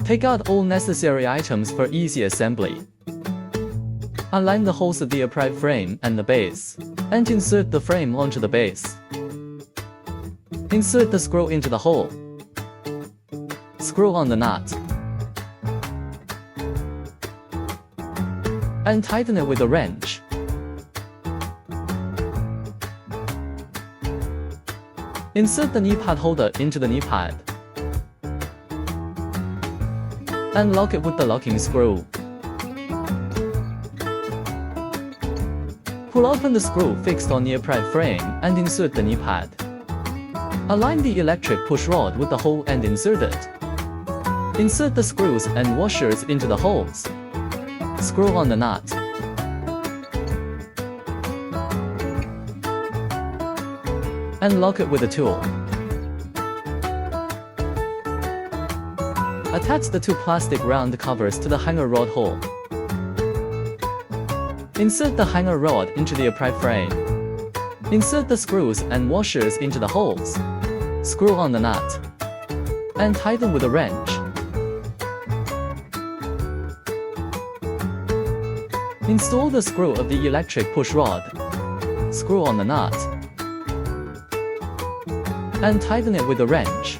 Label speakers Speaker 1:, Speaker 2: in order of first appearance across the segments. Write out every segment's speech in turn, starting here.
Speaker 1: Take out all necessary items for easy assembly. Align the holes of the upright frame and the base, and insert the frame onto the base. Insert the screw into the hole. Screw on the nut. And tighten it with a wrench. Insert the knee pad holder into the knee pad. And lock it with the locking screw. Pull open the screw fixed on the upright frame and insert the knee pad. Align the electric push rod with the hole and insert it. Insert the screws and washers into the holes. Screw on the nut. And lock it with a tool. Attach the two plastic round covers to the hanger rod hole. Insert the hanger rod into the upright frame. Insert the screws and washers into the holes. Screw on the nut. And tighten with a wrench. Install the screw of the electric push rod. Screw on the nut. And tighten it with a wrench.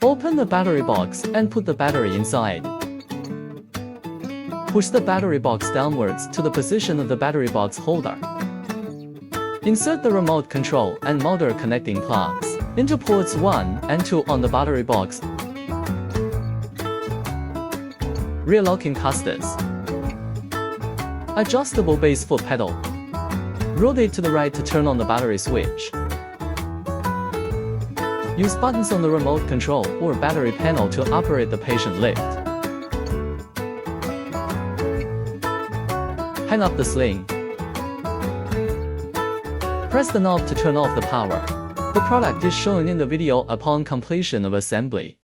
Speaker 1: Open the battery box and put the battery inside. Push the battery box downwards to the position of the battery box holder. Insert the remote control and motor connecting plugs into ports 1 and 2 on the battery box. Rear locking casters. Adjustable base foot pedal. Rotate to the right to turn on the battery switch. Use buttons on the remote control or battery panel to operate the patient lift. Hang up the sling. Press the knob to turn off the power. The product is shown in the video upon completion of assembly.